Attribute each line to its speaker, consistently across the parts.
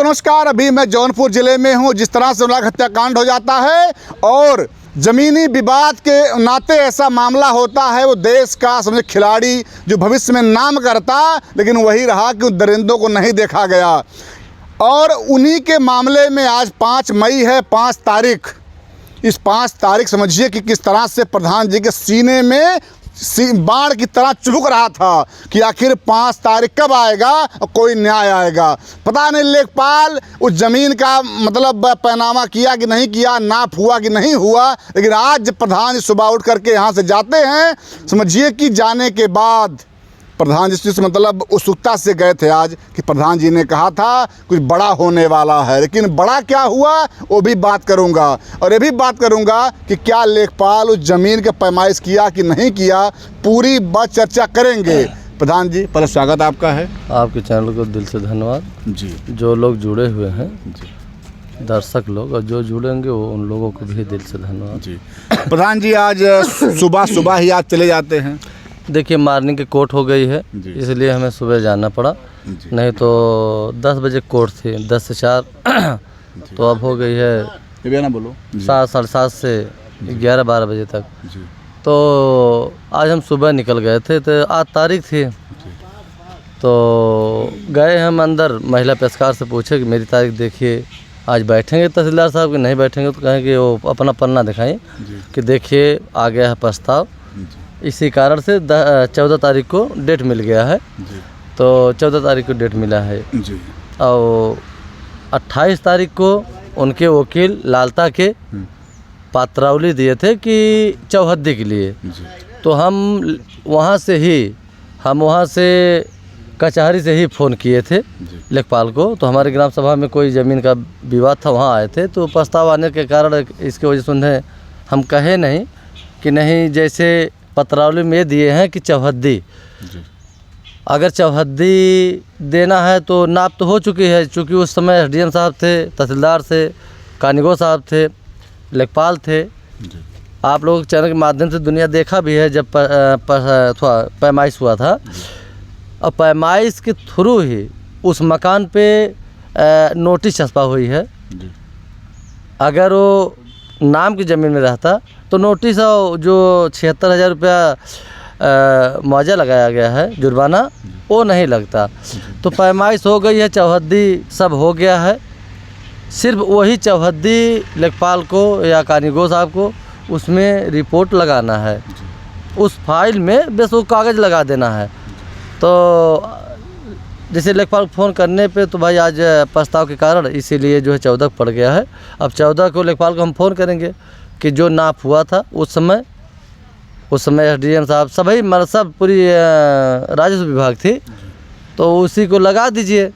Speaker 1: नमस्कार। अभी मैं जौनपुर ज़िले में हूँ। जिस तरह से उन्नाव हत्याकांड हो जाता है और ज़मीनी विवाद के नाते ऐसा मामला होता है, वो देश का समझे खिलाड़ी जो भविष्य में नाम करता, लेकिन वही रहा कि उन दरिंदों को नहीं देखा गया। और उन्हीं के मामले में आज 5 मई है, 5 तारीख। इस 5 तारीख समझिए कि किस तरह से प्रधान जी के सीने में बाढ़ की तरह चुभक रहा था कि आखिर 5 तारीख कब आएगा और कोई न्याय आएगा। पता नहीं लेखपाल उस ज़मीन का मतलब पैनामा किया कि नहीं किया, नाप हुआ कि नहीं हुआ, लेकिन आज जब प्रधान जी सुबह उठ करके यहाँ से जाते हैं, समझिए कि जाने के बाद प्रधान जी से मतलब उत्सुकता से गए थे आज कि प्रधान जी ने कहा था कुछ बड़ा होने वाला है, लेकिन बड़ा क्या हुआ वो भी बात करूंगा। और ये भी बात करूंगा कि क्या लेखपाल उस ज़मीन का पैमाइश किया कि नहीं किया, पूरी बात चर्चा करेंगे। प्रधान जी पहले स्वागत आपका है।
Speaker 2: आपके चैनल को दिल से धन्यवाद
Speaker 1: जी।
Speaker 2: जो लोग जुड़े हुए हैं
Speaker 1: जी
Speaker 2: दर्शक लोग, और जो जुड़ेंगे वो उन लोगों को भी दिल से धन्यवाद
Speaker 1: जी। प्रधान जी आज सुबह ही आज चले जाते हैं।
Speaker 2: देखिए मॉर्निंग की कोर्ट हो गई है, इसलिए हमें सुबह जाना पड़ा, नहीं तो 10 बजे कोर्ट थी, 10 से 4 तो अब हो गई है 7, साढ़े 7 से 11-12 बजे तक। तो आज हम सुबह निकल गए थे, तो आज तारीख थी, तो गए हम अंदर। महिला पेशकार से पूछे कि मेरी तारीख देखिए, आज बैठेंगे तहसीलदार साहब कि नहीं बैठेंगे, तो कहें कि वो अपना पन्ना दिखाएं कि देखिए आ गया है प्रस्ताव। इसी कारण से 14 तारीख को डेट मिल गया है, तो 14 तारीख को डेट मिला है जी। और 28 तारीख को उनके वकील लालता के पात्रावली दिए थे कि चौहद्दी के लिए, तो हम वहाँ से कचहरी से ही फ़ोन किए थे लेखपाल को। तो हमारे ग्राम सभा में कोई ज़मीन का विवाद था, वहाँ आए थे, तो प्रस्ताव आने के कारण इसके वजह से उन्हें हम कहे नहीं कि नहीं, जैसे पत्रावली में दिए हैं कि चौहद्दी, अगर चौहद्दी देना है तो नाप तो हो चुकी है, चूँकि उस समय SDM साहब थे, तहसीलदार थे, कानिगो साहब थे, लेखपाल थे। आप लोगों के चैनल के माध्यम से दुनिया देखा भी है जब पैमाइश हुआ था, और पैमाइश के थ्रू ही उस मकान पे नोटिस छपा हुई है। अगर वो नाम की ज़मीन में रहता तो नोटिस जो 76,000 रुपया मुआवजा लगाया गया है जुर्माना, वो नहीं लगता। तो पैमाइश हो गई है, चौहद्दी सब हो गया है, सिर्फ वही चौहद्दी लेखपाल को या कानिगो साहब को उसमें रिपोर्ट लगाना है, उस फाइल में बस वो कागज़ लगा देना है। तो जैसे लेखपाल को फ़ोन करने पे तो भाई आज प्रस्ताव के कारण इसीलिए जो है 14 पड़ गया है। अब 14 को लेखपाल को हम फ़ोन करेंगे कि जो नाप हुआ था उस समय SDM साहब सब पूरी राजस्व विभाग थी, तो उसी को लगा दीजिए।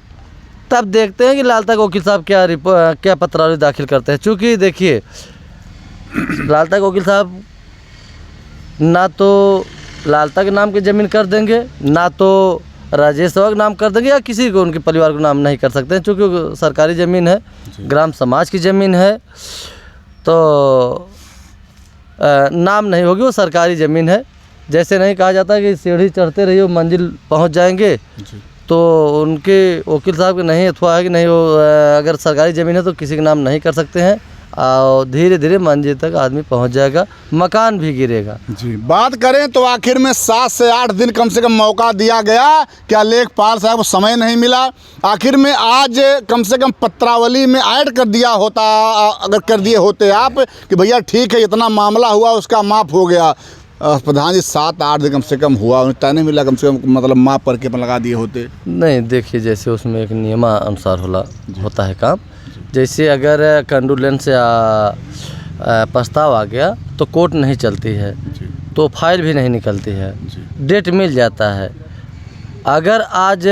Speaker 2: तब देखते हैं कि लालता के वकील साहब क्या पत्रावली दाखिल करते हैं। चूँकि देखिए लालता के वकील साहब ना तो लालता के नाम की ज़मीन कर देंगे, ना तो राजेश के नाम कर देंगे, या किसी को उनके परिवार को नाम नहीं कर सकते हैं, चूँकि सरकारी ज़मीन है, ग्राम समाज की ज़मीन है, तो नाम नहीं होगी, वो सरकारी ज़मीन है। जैसे नहीं कहा जाता कि सीढ़ी चढ़ते रहिए मंजिल पहुंच जाएंगे, तो उनके वकील साहब के नहीं अथवा है कि नहीं, वो अगर सरकारी ज़मीन है तो किसी के नाम नहीं कर सकते हैं, और धीरे धीरे मंजिल तक आदमी पहुंच जाएगा, मकान भी गिरेगा
Speaker 1: जी। बात करें तो आखिर में 7 से 8 दिन कम से कम मौका दिया गया, क्या लेखपाल साहब को समय नहीं मिला? आखिर में आज कम से कम पत्रावली में ऐड कर दिया होता, अगर कर दिए होते आप कि भैया ठीक है इतना मामला हुआ उसका माफ़ हो गया। प्रधान जी 7-8 दिन कम से कम हुआ, उन्हें तय नहीं मिला, कम से कम मतलब माफ़ करके लगा दिए होते।
Speaker 2: नहीं, देखिए जैसे उसमें एक नियमानुसार होता है काम। जैसे अगर कंडोलेंस या प्रस्ताव आ गया तो कोर्ट नहीं चलती है, तो फाइल भी नहीं निकलती है, डेट मिल जाता है। अगर आज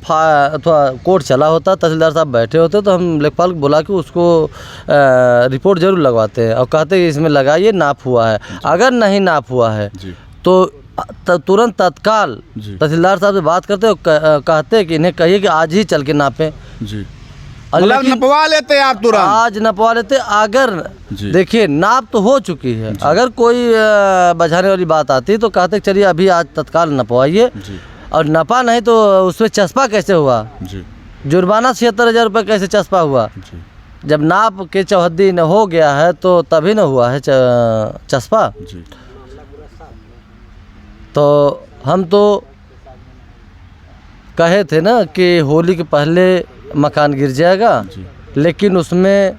Speaker 2: कोर्ट चला होता, तहसीलदार साहब बैठे होते, तो हम लेखपाल को बुला के उसको रिपोर्ट ज़रूर लगवाते हैं और कहते हैं कि इसमें लगाइए नाप हुआ है। अगर नहीं नाप हुआ है तो तुरंत तत्काल तहसीलदार साहब से बात करते और कहते हैं कि इन्हें कहिए कि आज ही चल के नापें जी।
Speaker 1: नपवा लेते आप तुरंत,
Speaker 2: आज नपवा लेते। अगर देखिए नाप तो हो चुकी है, अगर कोई बझाने वाली बात आती तो कहते चलिए अभी आज तत्काल नपवाइए, और नपा नहीं तो उसमें चस्पा कैसे हुआ जी। जुर्माना 76,000 रुपये कैसे चस्पा हुआ? जब नाप के चौहद्दी न हो गया है तो तभी न हुआ है चस्पा। तो हम तो कहे थे ना कि होली के पहले मकान गिर जाएगा, लेकिन उसमें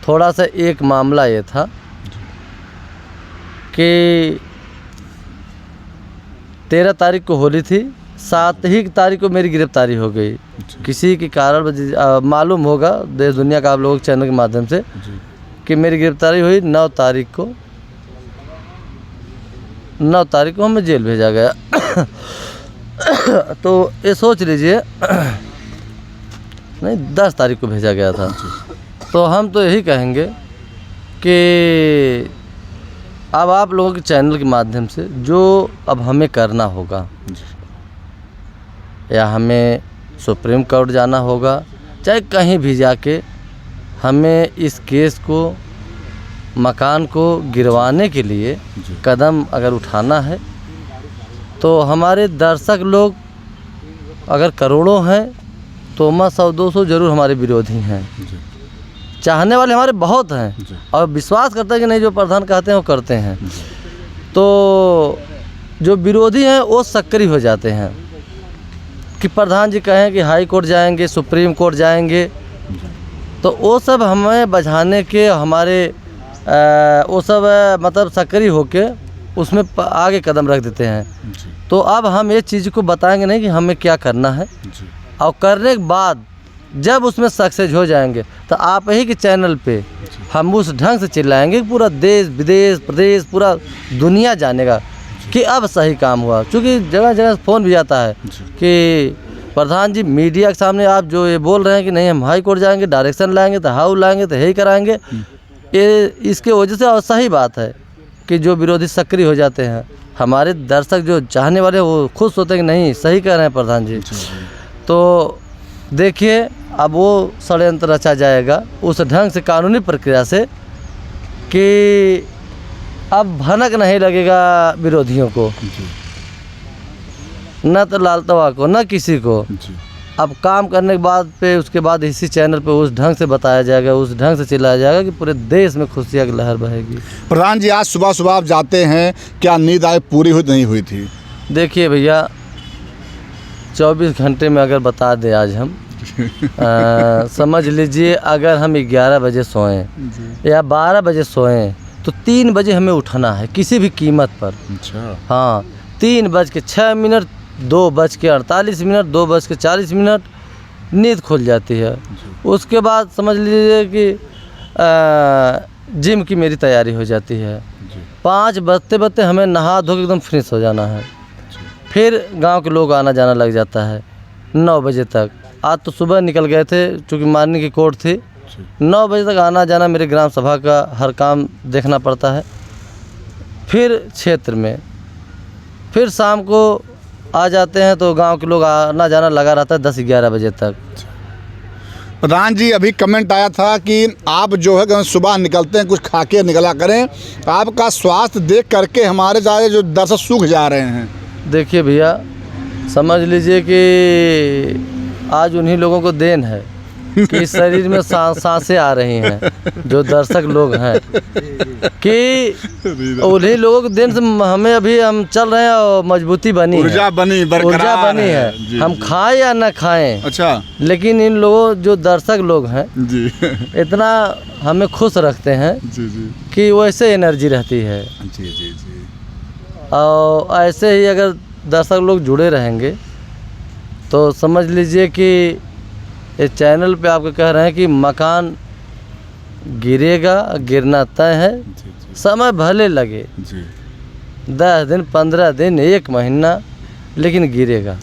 Speaker 2: थोड़ा सा एक मामला ये था कि 13 तारीख को होली थी, 7 ही तारीख को मेरी गिरफ्तारी हो गई। किसी के कारण मालूम होगा देश दुनिया का आप लोगों के चैनल के माध्यम से कि मेरी गिरफ्तारी हुई 9 तारीख को। 9 तारीख को हमें जेल भेजा गया। तो ये सोच लीजिए, नहीं 10 तारीख को भेजा गया था। तो हम तो यही कहेंगे कि अब आप लोगों के चैनल के माध्यम से जो अब हमें करना होगा, या हमें सुप्रीम कोर्ट जाना होगा, चाहे कहीं भी जाके हमें इस केस को, मकान को गिरवाने के लिए कदम अगर उठाना है, तो हमारे दर्शक लोग अगर करोड़ों हैं तो 100-200 ज़रूर हमारे विरोधी हैं। चाहने वाले हमारे बहुत हैं और विश्वास करते हैं कि नहीं जो प्रधान कहते हैं वो करते हैं। तो जो विरोधी हैं वो सक्रिय हो जाते हैं कि प्रधान जी कहें कि हाई कोर्ट जाएंगे, सुप्रीम कोर्ट जाएंगे, तो वो सब हमें बझाने के हमारे वो सब मतलब सक्रिय होके उसमें आगे कदम रख देते हैं। तो अब हम ये चीज़ को बताएंगे नहीं कि हमें क्या करना है, और करने के बाद जब उसमें सक्सेस हो जाएंगे तो आप ही के चैनल पे हम उस ढंग से चिल्लाएंगे कि पूरा देश विदेश प्रदेश पूरा दुनिया जानेगा कि अब सही काम हुआ। क्योंकि जगह जगह फ़ोन भी आता है कि प्रधान जी मीडिया के सामने आप जो ये बोल रहे हैं कि नहीं हम हाई कोर्ट जाएंगे, डायरेक्शन लाएंगे, तो हाउ लाएंगे, तो यही कराएंगे, ये इसके वजह से। और सही बात है कि जो विरोधी सक्रिय हो जाते हैं, हमारे दर्शक जो चाहने वाले वो खुश होते हैं कि नहीं सही कह रहे हैं प्रधान जी। तो देखिए अब वो षड्यंत्र रचा जाएगा उस ढंग से, कानूनी प्रक्रिया से, कि अब भनक नहीं लगेगा विरोधियों को, न तो लालतवा को, न किसी को। अब काम करने के बाद पे उसके बाद इसी चैनल पे उस ढंग से बताया जाएगा, उस ढंग से चिल्लाया जाएगा कि पूरे देश में खुशियाँ की लहर बहेगी।
Speaker 1: प्रधान जी आज सुबह सुबह आप जाते हैं, क्या नींद आए पूरी हुई नहीं हुई थी?
Speaker 2: देखिए भैया 24 घंटे में अगर बता दें आज हम समझ लीजिए अगर हम 11 बजे सोएं या 12 बजे सोएं तो 3 बजे हमें उठना है किसी भी कीमत पर।
Speaker 1: अच्छा।
Speaker 2: हाँ, 3:06, 2:48, 2:40 नींद खुल जाती है। उसके बाद समझ लीजिए कि जिम की मेरी तैयारी हो जाती है। 5 बजते बजते हमें नहा धो के एकदम फ्रेश हो जाना है। फिर गांव के लोग आना जाना लग जाता है 9 बजे तक। आज तो सुबह निकल गए थे चूँकि मारने की कोर्ट थी। 9 बजे तक आना जाना, मेरे ग्राम सभा का हर काम देखना पड़ता है। फिर क्षेत्र में, फिर शाम को आ जाते हैं तो गांव के लोग आना जाना लगा रहता है 10-11 बजे तक।
Speaker 1: प्रधान जी अभी कमेंट आया था कि आप जो है सुबह निकलते हैं कुछ खा के निकला करें, आपका स्वास्थ्य देख करके हमारे ज़्यादा जो दर्शक सूख जा रहे हैं।
Speaker 2: देखिए भैया समझ लीजिए कि आज उन्हीं लोगों को देन है कि शरीर में सांसें आ रही हैं, जो दर्शक लोग हैं, कि उन्हीं लोगों के देन से हमें अभी हम चल रहे हैं और मजबूती बनी, ऊर्जा बनी है। हम खाएं या ना खाएं, अच्छा, लेकिन इन लोगों जो दर्शक लोग हैं जी इतना हमें खुश रखते हैं जी जी कि वैसे एनर्जी रहती है जी जी जी। और ऐसे ही अगर दर्शक लोग जुड़े रहेंगे तो समझ लीजिए कि इस चैनल पे आपको कह रहे हैं कि मकान गिरेगा, गिरना तय है। समय भले लगे 10 दिन, 15 दिन, 1 महीना, लेकिन गिरेगा।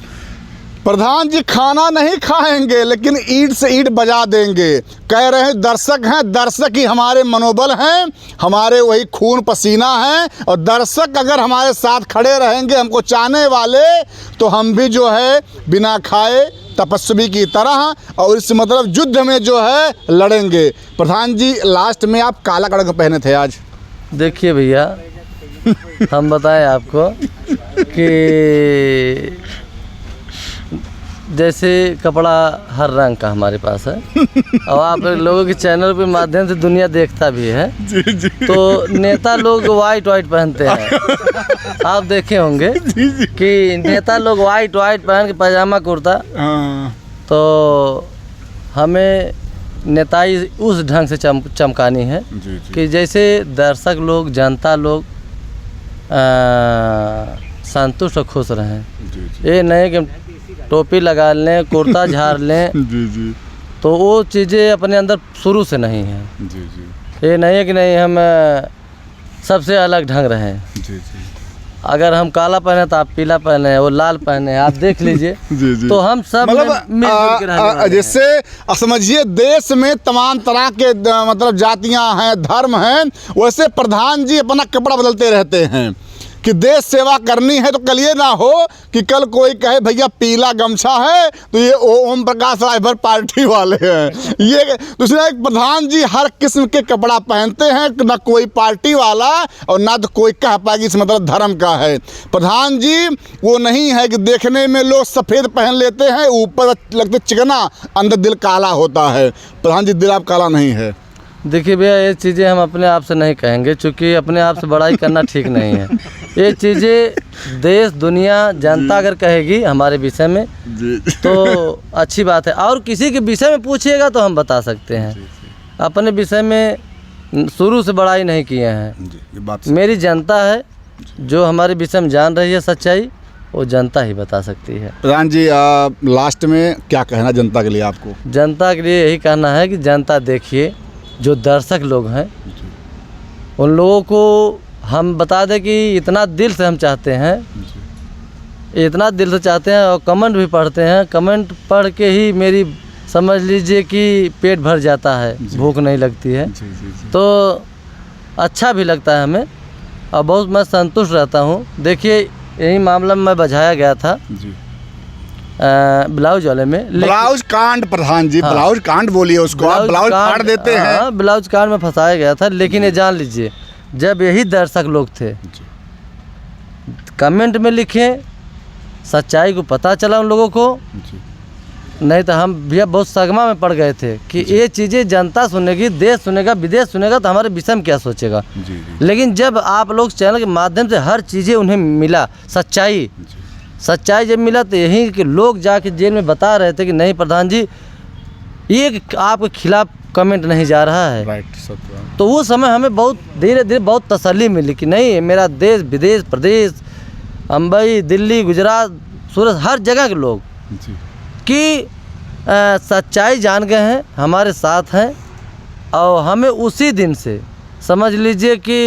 Speaker 1: प्रधान जी खाना नहीं खाएंगे लेकिन ईंट से ईंट बजा देंगे। कह रहे हैं दर्शक हैं, दर्शक ही हमारे मनोबल हैं, हमारे वही खून पसीना हैं। और दर्शक अगर हमारे साथ खड़े रहेंगे, हमको चाहने वाले, तो हम भी जो है बिना खाए तपस्वी की तरह और इस मतलब युद्ध में जो है लड़ेंगे। प्रधान जी लास्ट में आप काला कड़क पहने थे आज।
Speaker 2: देखिए भैया हम बताएं आपको कि जैसे कपड़ा हर रंग का हमारे पास है और आप लोगों के चैनल के माध्यम से दुनिया देखता भी है।
Speaker 1: जी जी
Speaker 2: तो नेता लोग वाइट पहनते हैं, आप देखे होंगे कि नेता लोग वाइट पहन के पैजामा कुर्ता।
Speaker 1: हाँ।
Speaker 2: तो हमें नेताई उस ढंग से चमकानी है
Speaker 1: जी जी
Speaker 2: कि जैसे दर्शक लोग, जनता लोग संतुष्ट और खुश रहें।
Speaker 1: जी जी
Speaker 2: ये नहीं कि टोपी लगा लें, कुर्ता झाड़ लें,
Speaker 1: जी जी
Speaker 2: तो वो चीज़ें अपने अंदर शुरू से नहीं हैं।
Speaker 1: जी जी
Speaker 2: ये नहीं है कि नहीं हम सबसे अलग ढंग रहें।
Speaker 1: जी जी
Speaker 2: अगर हम काला पहने तो आप पीला पहने, वो लाल पहने, आप देख लीजिए।
Speaker 1: जी जी
Speaker 2: तो हम सब मिलजुल के रहने वाले हैं।
Speaker 1: जैसे समझिए देश में तमाम तरह के मतलब जातियां हैं, धर्म हैं, वैसे प्रधान जी अपना कपड़ा बदलते रहते हैं कि देश सेवा करनी है। तो कल ये ना हो कि कल कोई कहे भैया पीला गमछा है तो ये ओम प्रकाश राजभर पार्टी वाले हैं। ये दूसरा, एक प्रधान जी हर किस्म के कपड़ा पहनते हैं, ना कोई पार्टी वाला और ना तो कोई कह पाएगी इस मतलब धर्म का है। प्रधान जी वो नहीं है कि देखने में लोग सफ़ेद पहन लेते हैं, ऊपर लगते चिकना, अंदर दिल काला होता है। प्रधान जी दिल आप काला नहीं है।
Speaker 2: देखिए भैया, ये चीज़ें हम अपने आप से नहीं कहेंगे, क्योंकि अपने आप से बड़ाई करना ठीक नहीं है। ये चीज़ें देश, दुनिया, जनता अगर कहेगी हमारे विषय में तो अच्छी बात है। और किसी के विषय में पूछिएगा तो हम बता सकते हैं। अपने विषय में शुरू से बड़ाई नहीं किए हैं।
Speaker 1: ये बात
Speaker 2: मेरी जनता है जो हमारे विषय में जान रही है सच्चाई, वो जनता ही बता सकती है।
Speaker 1: प्रधान जी लास्ट में क्या कहना जनता के लिए आपको?
Speaker 2: जनता के लिए यही कहना है कि जनता देखिए, जो दर्शक लोग हैं उन लोगों को हम बता दें कि इतना दिल से हम चाहते हैं, इतना दिल से चाहते हैं, और कमेंट भी पढ़ते हैं। कमेंट पढ़ के ही मेरी समझ लीजिए कि पेट भर जाता है, भूख नहीं लगती है। तो अच्छा भी लगता है हमें और बहुत मैं संतुष्ट रहता हूँ। देखिए, यही मामला में मैं बझाया गया था ब्लाउज वाले में।
Speaker 1: ब्लाउज कांड प्रधान जी,
Speaker 2: हाँ,
Speaker 1: ब्लाउज कांड बोलिए उसको, आप ब्लाउज फाड़ देते हैं।
Speaker 2: हाँ, ब्लाउज कांड में फंसाया गया था। लेकिन ये जान लीजिए, जब यही दर्शक लोग थे कमेंट में लिखे, सच्चाई को पता चला उन लोगों को, नहीं तो हम भैया बहुत सगमा में पड़ गए थे कि ये चीज़ें जनता सुनेगी, देश सुनेगा, विदेश सुनेगा तो हमारे विषय में क्या सोचेगा। लेकिन जब आप लोग चैनल के माध्यम से हर चीज़ें उन्हें मिला, सच्चाई जब मिला, तो यही कि लोग जाके जेल में बता रहे थे कि नहीं प्रधान जी, ये आपके खिलाफ कमेंट नहीं जा रहा है।
Speaker 1: राइट, सब।
Speaker 2: तो वो समय हमें बहुत धीरे धीरे बहुत तसल्ली मिली कि नहीं, मेरा देश, विदेश, प्रदेश, मुंबई, दिल्ली, गुजरात, सूरत, हर जगह के लोग कि सच्चाई जान गए हैं, हमारे साथ हैं। और हमें उसी दिन से समझ लीजिए कि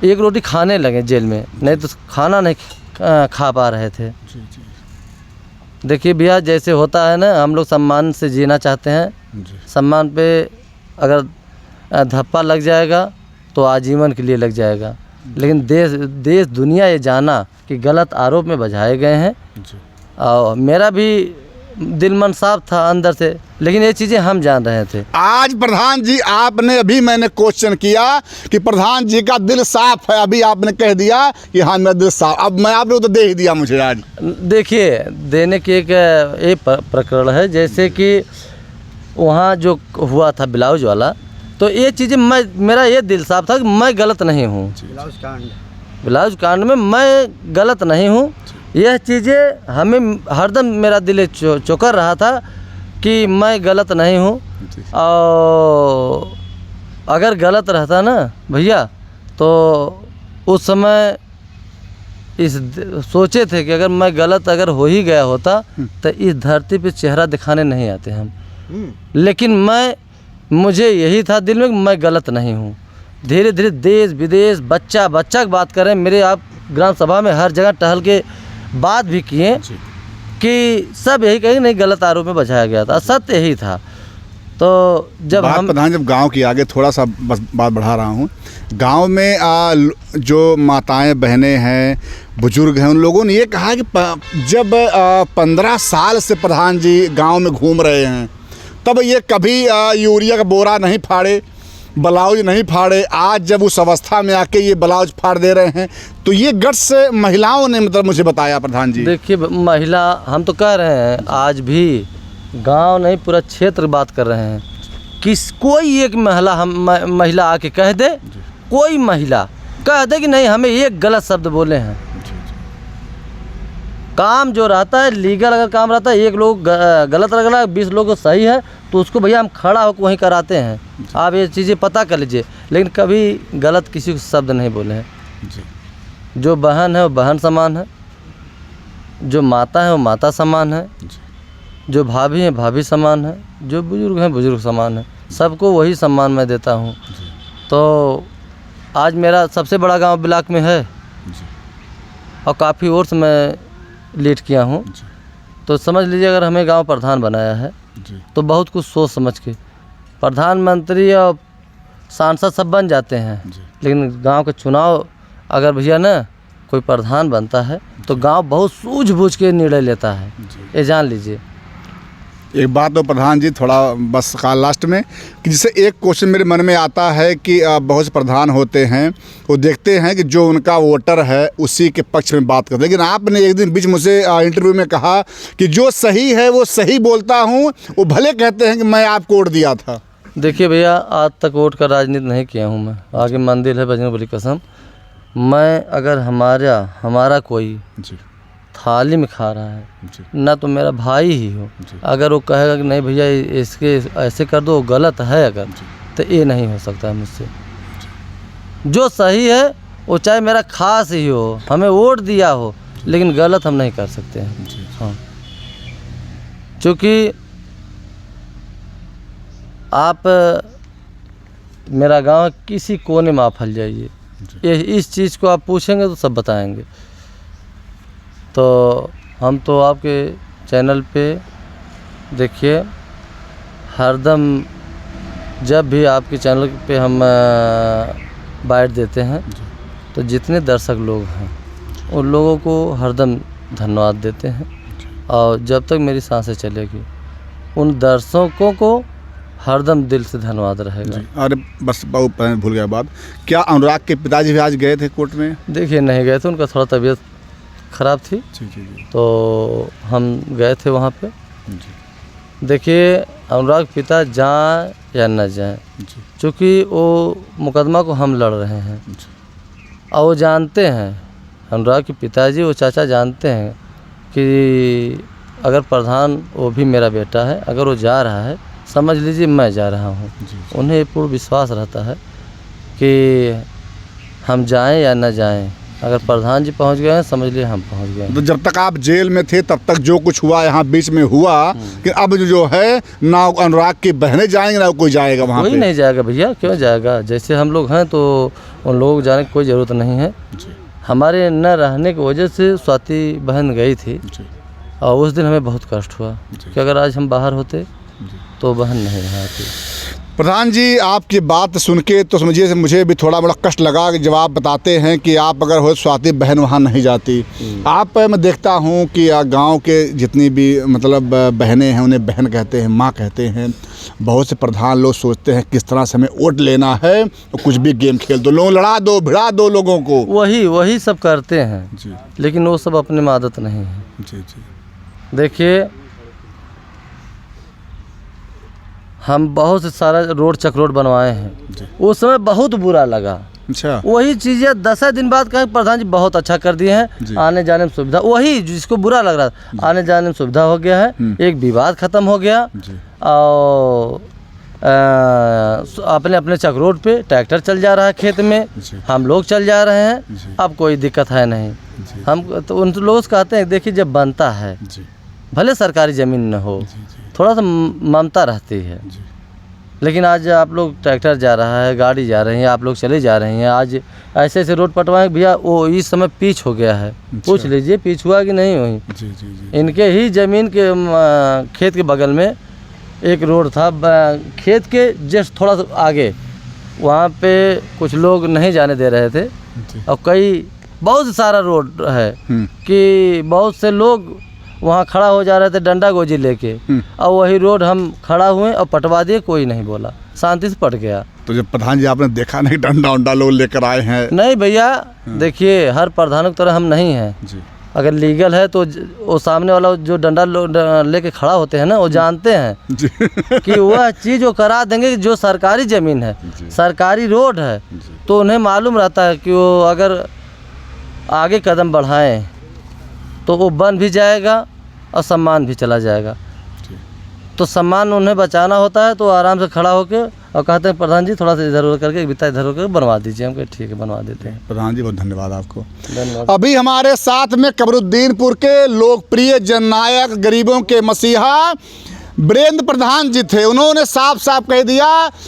Speaker 2: एक रोटी खाने लगे जेल में, नहीं तो खाना नहीं खा पा रहे थे। देखिए भैया, जैसे होता है ना, हम लोग सम्मान से जीना चाहते हैं। सम्मान पे अगर धप्पा लग जाएगा तो आजीवन के लिए लग जाएगा। लेकिन देश दुनिया ये जाना कि गलत आरोप में बझाए गए हैं, और मेरा भी दिल मन साफ था अंदर से, लेकिन ये चीज़ें हम जान रहे थे।
Speaker 1: आज प्रधान जी आपने, अभी मैंने क्वेश्चन किया कि प्रधान जी का दिल साफ है, अभी आपने कह दिया कि हाँ मेरा दिल साफ। अब मैं आपने तो दे ही दिया मुझे आज।
Speaker 2: देखिए, देने की एक प्रकरण है, जैसे कि वहाँ जो हुआ था ब्लाउज वाला, तो ये चीज़ें मेरा ये दिल साफ था कि मैं गलत नहीं हूँ। ब्लाउज कांड में मैं गलत नहीं हूँ। यह चीज़ें हमें हरदम मेरा दिल चौकर रहा था कि मैं गलत नहीं हूँ। और अगर गलत रहता ना भैया, तो उस समय सोचे थे कि अगर मैं गलत अगर हो ही गया होता तो इस धरती पे चेहरा दिखाने नहीं आते हम। लेकिन मुझे यही था दिल में कि मैं गलत नहीं हूँ। धीरे धीरे देश, विदेश, बच्चा की बात करें, मेरे आप ग्राम सभा में हर जगह टहल के बात भी किए कि सब यही कहें नहीं, गलत आरोप में बचाया गया था, सत्य यही था। तो जब हम
Speaker 1: प्रधान, जब गांव की आगे थोड़ा सा बस बात बढ़ा रहा हूँ, गांव में जो माताएं, बहनें हैं, बुजुर्ग हैं, उन लोगों ने ये कहा कि जब 15 साल से प्रधान जी गांव में घूम रहे हैं, तब ये कभी यूरिया का बोरा नहीं फाड़े, ब्लाउज नहीं फाड़े, आज जब उस अवस्था में आके ये ब्लाउज फाड़ दे रहे हैं, तो ये गट्स महिलाओं ने मतलब मुझे बताया प्रधान जी।
Speaker 2: देखिए महिला, हम तो कह रहे हैं आज भी गांव नहीं पूरा क्षेत्र बात कर रहे हैं, कोई एक महिला आके कह दे, कोई महिला कह दे कि नहीं हमें एक गलत शब्द बोले हैं। काम जो रहता है लीगल, अगर काम रहता है, एक लोग गलत लग रहा है 20 लोग सही है, तो उसको भैया हम खड़ा होकर वहीं कराते हैं। आप ये चीज़ें पता कर लीजिए, लेकिन कभी गलत किसी को शब्द नहीं बोले हैं। जो बहन है वो बहन समान है, जो माता है वो माता समान है, जो भाभी है भाभी समान है, जो बुजुर्ग हैं बुजुर्ग समान है, सबको वही सम्मान मैं देता हूँ। तो आज मेरा सबसे बड़ा गांव ब्लॉक में है और काफ़ी और से मैं लीड किया हूँ, तो समझ लीजिए अगर हमें गांव प्रधान बनाया है तो बहुत कुछ सोच समझ के प्रधानमंत्री और सांसद सब बन जाते हैं, लेकिन गांव के चुनाव अगर भैया ना कोई प्रधान बनता है तो गांव बहुत सूझबूझ के निर्णय लेता है, ये जान लीजिए।
Speaker 1: एक बात तो प्रधान जी थोड़ा बस का लास्ट में कि जिससे एक क्वेश्चन मेरे मन में आता है कि बहुत से प्रधान होते हैं वो देखते हैं कि जो उनका वोटर है उसी के पक्ष में बात करते हैं, लेकिन आपने एक दिन बीच मुझसे इंटरव्यू में कहा कि जो सही है वो सही बोलता हूँ, वो भले कहते हैं कि मैं आपको वोट दिया था।
Speaker 2: देखिए भैया आज तक वोट का राजनीति नहीं किया हूँ मैं, आगे मंदिर है बजरंगबली कसम, मैं अगर हमारा कोई थाली में खा रहा है ना तो मेरा भाई ही हो, अगर वो कहेगा कि नहीं भैया इसके ऐसे कर दो गलत है अगर, तो ये नहीं हो सकता है मुझसे। जो सही है वो चाहे मेरा खास ही हो, हमें वोट दिया हो, लेकिन गलत हम नहीं कर सकते हैं। हाँ, क्योंकि आप मेरा गांव किसी कोने में आप फैल जाइए, ये इस चीज़ को आप पूछेंगे तो सब बताएंगे। तो हम तो आपके चैनल पे देखिए हरदम जब भी आपके चैनल पे हम बाइट देते हैं तो जितने दर्शक लोग हैं उन लोगों को हरदम धन्यवाद देते हैं, और जब तक मेरी सांसें चलेगी उन दर्शकों को हरदम दिल से धन्यवाद रहेगा।
Speaker 1: अरे बस बहुत भूल गया बात, क्या अनुराग के पिताजी भी आज गए थे कोर्ट में?
Speaker 2: देखिए नहीं गए थे, उनका थोड़ा तबीयत ख़राब थी, तो हम गए थे वहाँ पे। देखिए अनुराग पिता जाएं या न जाएं, क्योंकि वो मुकदमा को हम लड़ रहे हैं और वो जानते हैं, अनुराग के पिताजी वो चाचा जानते हैं कि अगर प्रधान वो भी मेरा बेटा है, अगर वो जा रहा है समझ लीजिए मैं जा रहा हूँ। उन्हें ये पूर्ण विश्वास रहता है कि हम जाएं या न जाएं, अगर प्रधान जी पहुंच गए हैं समझ लिए हम पहुंच गए।
Speaker 1: तो जब तक आप जेल में थे तब तक जो कुछ हुआ यहाँ बीच में हुआ कि अब जो है ना अनुराग की बहनें जाएंगे ना कोई जाएगा वहाँ पे?
Speaker 2: कोई नहीं जाएगा भैया, क्यों जाएगा? जैसे हम लोग हैं तो उन लोगों को जाने की कोई ज़रूरत नहीं है। हमारे न रहने की वजह से स्वाति बहन गई थी और उस दिन हमें बहुत कष्ट हुआ कि अगर आज हम बाहर होते तो बहन नहीं रहा थी।
Speaker 1: प्रधान जी आपकी बात सुन के तो समझिए मुझे भी थोड़ा बड़ा कष्ट लगा कि जब आप बताते हैं कि आप अगर हो स्वाति बहन वहाँ नहीं जाती। आप मैं देखता हूँ कि गांव के जितनी भी मतलब बहनें हैं उन्हें बहन कहते हैं, माँ कहते हैं। बहुत से प्रधान लोग सोचते हैं किस तरह से हमें वोट लेना है, तो कुछ भी गेम खेल दो, लोग लड़ा दो, भिड़ा दो लोगों को,
Speaker 2: वही सब करते हैं जी। लेकिन वो सब अपने में आदत नहीं है जी। देखिए हम बहुत से सारा रोड चक्रोड बनवाए हैं, उस समय बहुत बुरा लगा।
Speaker 1: अच्छा,
Speaker 2: वही चीज़ें 10 दिन बाद कहें प्रधान जी बहुत अच्छा कर दिए हैं, आने जाने में सुविधा, वही जिसको बुरा लग रहा था आने जाने में सुविधा हो गया है, एक विवाद खत्म हो गया और अपने अपने चक रोड पे ट्रैक्टर चल जा रहा है, खेत में हम लोग चल जा रहे हैं, अब कोई दिक्कत है नहीं। हम तो उन लोगों से कहते हैं देखिए जब बनता है भले सरकारी ज़मीन न हो, थोड़ा सा ममता रहती है, लेकिन आज आप लोग ट्रैक्टर जा रहा है, गाड़ी जा रही है, आप लोग चले जा रहे हैं, आज ऐसे ऐसे रोड पटवाए भैया वो इस समय पिच हो गया है। पूछ लीजिए पिच हुआ कि नहीं हुई। इनके ही ज़मीन के खेत के बगल में एक रोड था, खेत के जस्ट थोड़ा सा आगे, वहाँ पे कुछ लोग नहीं जाने दे रहे थे और बहुत सारा रोड है कि बहुत से लोग वहाँ खड़ा हो जा रहे थे डंडा गोजी लेके, और वही रोड हम खड़ा हुए और पटवा दिए, कोई नहीं बोला, शांति से पट गया।
Speaker 1: तो जब प्रधान जी आपने देखा नहीं डंडा उंडा लोग लेकर आए हैं?
Speaker 2: नहीं भैया, देखिए हर प्रधानों की तरह हम नहीं हैं
Speaker 1: जी।
Speaker 2: अगर लीगल है तो वो सामने वाला जो डंडा लेके खड़ा होते हैं ना, वो जानते हैं
Speaker 1: जी।
Speaker 2: कि वह चीज़ वो करा देंगे। जो सरकारी ज़मीन है, सरकारी रोड है, तो उन्हें मालूम रहता है कि वो अगर आगे कदम बढ़ाएं तो वो बन भी जाएगा और सम्मान भी चला जाएगा। तो सम्मान उन्हें बचाना होता है, तो आराम से खड़ा होकर और कहते हैं प्रधान जी थोड़ा सा इधर उधर करके बिता इधर उधर बनवा दीजिए। हम कहे ठीक है, बनवा देते हैं।
Speaker 1: प्रधान जी बहुत धन्यवाद आपको।
Speaker 2: धन्यवाद।
Speaker 1: अभी हमारे साथ में कमरुद्दीनपुर के लोकप्रिय जननायक, गरीबों के मसीहा वीरेंद्र प्रधान जी थे। उन्होंने साफ साफ कह दिया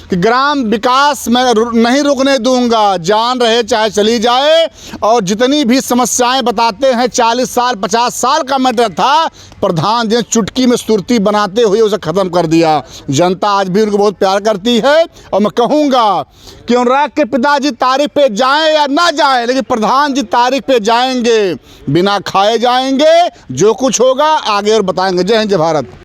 Speaker 1: कि ग्राम विकास मैं नहीं रुकने दूंगा, जान रहे चाहे चली जाए। और जितनी भी समस्याएं बताते हैं 40 साल 50 साल का मैटर था, प्रधान जी ने चुटकी में सुर्ती बनाते हुए उसे ख़त्म कर दिया। जनता आज भी उनको बहुत प्यार करती है। और मैं कहूँगा कि अनुराग के पिताजी तारीख पे जाएं या ना जाएं, लेकिन प्रधान जी तारीख पे जाएंगे, बिना खाए जाएंगे। जो कुछ होगा आगे और बताएंगे। जय हिंद, जय भारत।